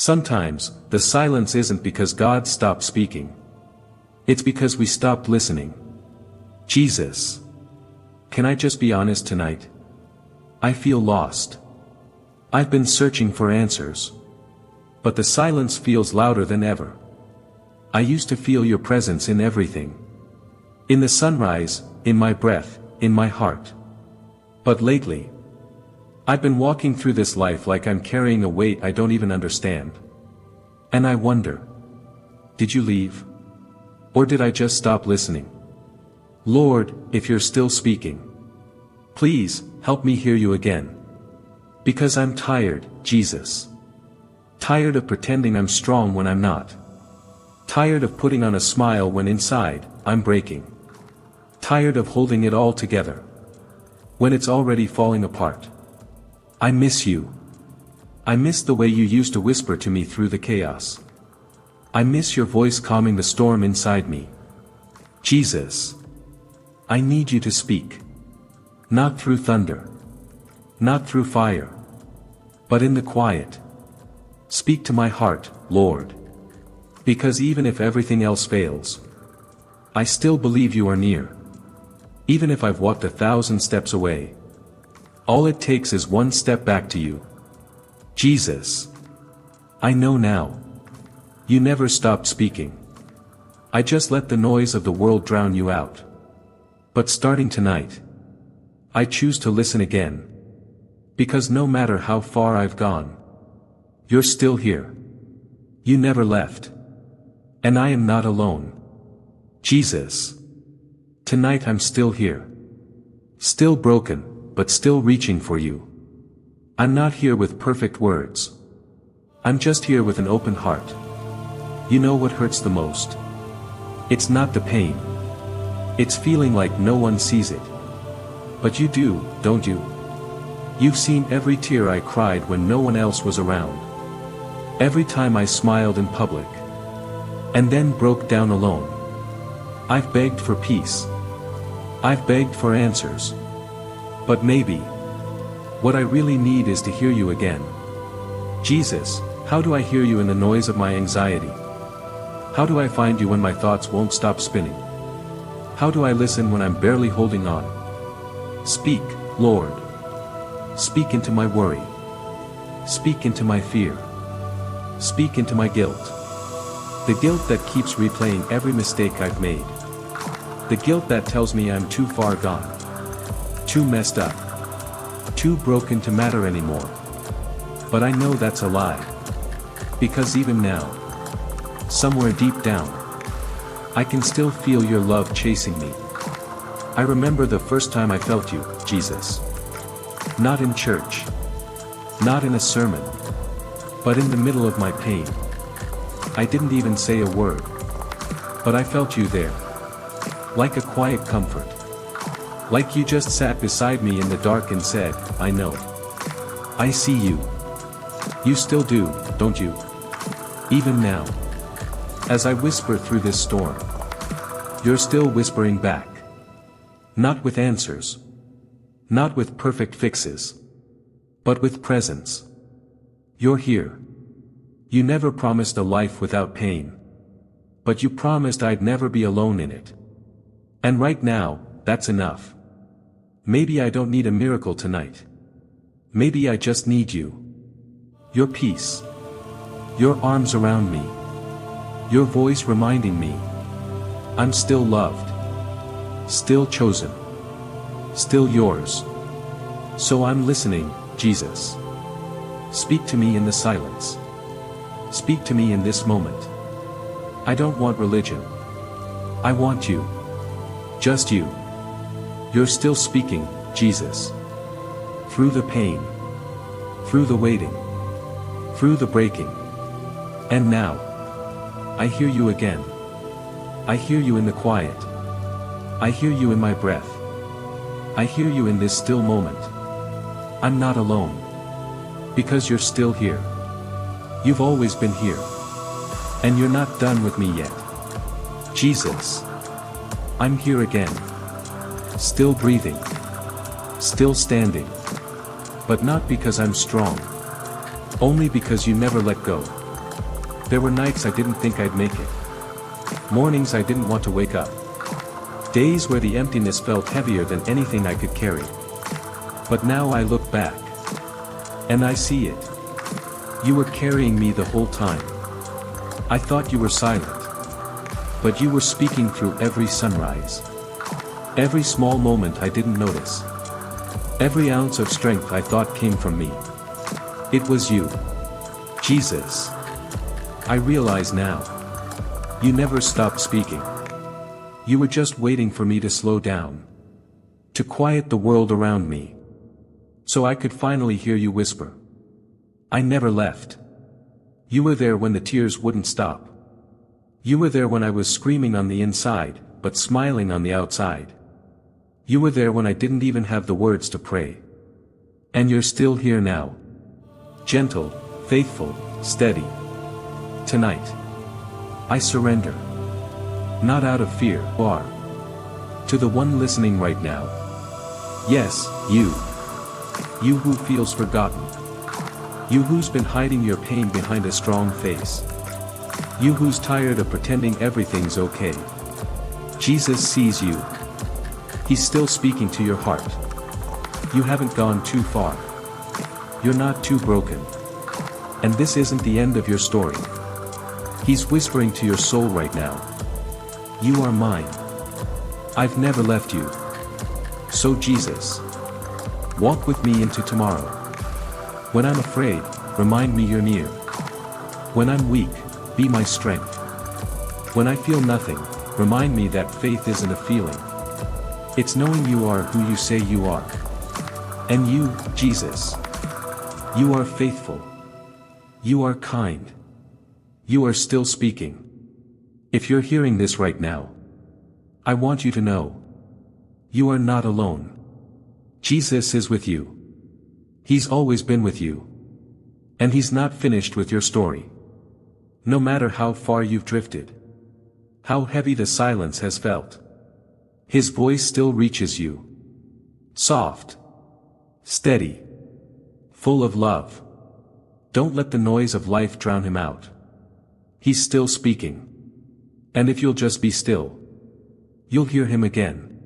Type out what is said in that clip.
Sometimes, the silence isn't because God stopped speaking. It's because we stopped listening. Jesus. Can I just be honest tonight? I feel lost. I've been searching for answers. But the silence feels louder than ever. I used to feel your presence in everything. In the sunrise, in my breath, in my heart. But lately, I've been walking through this life like I'm carrying a weight I don't even understand. And I wonder, did you leave? Or did I just stop listening? Lord, if you're still speaking, please, help me hear you again. Because I'm tired, Jesus. Tired of pretending I'm strong when I'm not. Tired of putting on a smile when inside, I'm breaking. Tired of holding it all together when it's already falling apart. I miss you. I miss the way you used to whisper to me through the chaos. I miss your voice calming the storm inside me. Jesus. I need you to speak. Not through thunder. Not through fire. But in the quiet. Speak to my heart, Lord. Because even if everything else fails, I still believe you are near. Even if I've walked 1,000 steps away, all it takes is one step back to you. Jesus. I know now. You never stopped speaking. I just let the noise of the world drown you out. But starting tonight, I choose to listen again. Because no matter how far I've gone, you're still here. You never left. And I am not alone. Jesus. Tonight I'm still here. Still broken, but still reaching for you. I'm not here with perfect words. I'm just here with an open heart. You know what hurts the most? It's not the pain. It's feeling like no one sees it. But you do, don't you? You've seen every tear I cried when no one else was around. Every time I smiled in public. And then broke down alone. I've begged for peace. I've begged for answers. But maybe, what I really need is to hear you again. Jesus, how do I hear you in the noise of my anxiety? How do I find you when my thoughts won't stop spinning? How do I listen when I'm barely holding on? Speak, Lord. Speak into my worry. Speak into my fear. Speak into my guilt. The guilt that keeps replaying every mistake I've made. The guilt that tells me I'm too far gone. Too messed up. Too broken to matter anymore. But I know that's a lie. Because even now, somewhere deep down, I can still feel your love chasing me. I remember the first time I felt you, Jesus. Not in church. Not in a sermon. But in the middle of my pain. I didn't even say a word. But I felt you there. Like a quiet comfort. Like you just sat beside me in the dark and said, I know. I see you. You still do, don't you? Even now. As I whisper through this storm. You're still whispering back. Not with answers. Not with perfect fixes. But with presence. You're here. You never promised a life without pain. But you promised I'd never be alone in it. And right now, that's enough. Maybe I don't need a miracle tonight. Maybe I just need you. Your peace. Your arms around me. Your voice reminding me. I'm still loved. Still chosen. Still yours. So I'm listening, Jesus. Speak to me in the silence. Speak to me in this moment. I don't want religion. I want you. Just you. You're still speaking, Jesus. Through the pain. Through the waiting. Through the breaking. And now, I hear you again. I hear you in the quiet. I hear you in my breath. I hear you in this still moment. I'm not alone. Because you're still here. You've always been here. And you're not done with me yet. Jesus. I'm here again. Still breathing. Still standing. But not because I'm strong. Only because you never let go. There were nights I didn't think I'd make it. Mornings I didn't want to wake up. Days where the emptiness felt heavier than anything I could carry. But now I look back. And I see it. You were carrying me the whole time. I thought you were silent. But you were speaking through every sunrise. Every small moment I didn't notice. Every ounce of strength I thought came from me. It was you. Jesus. I realize now. You never stopped speaking. You were just waiting for me to slow down. To quiet the world around me. So I could finally hear you whisper. I never left. You were there when the tears wouldn't stop. You were there when I was screaming on the inside, but smiling on the outside. You were there when I didn't even have the words to pray. And you're still here now. Gentle, faithful, steady. Tonight. I surrender. Not out of fear, or to the one listening right now. Yes, you. You who feels forgotten. You who's been hiding your pain behind a strong face. You who's tired of pretending everything's okay. Jesus sees you. He's still speaking to your heart. You haven't gone too far. You're not too broken. And this isn't the end of your story. He's whispering to your soul right now. You are mine. I've never left you. So Jesus, walk with me into tomorrow. When I'm afraid, remind me you're near. When I'm weak, be my strength. When I feel nothing, remind me that faith isn't a feeling. It's knowing you are who you say you are. And you, Jesus. You are faithful. You are kind. You are still speaking. If you're hearing this right now, I want you to know. You are not alone. Jesus is with you. He's always been with you. And He's not finished with your story. No matter how far you've drifted, how heavy the silence has felt, His voice still reaches you. Soft. Steady. Full of love. Don't let the noise of life drown Him out. He's still speaking. And if you'll just be still, you'll hear Him again.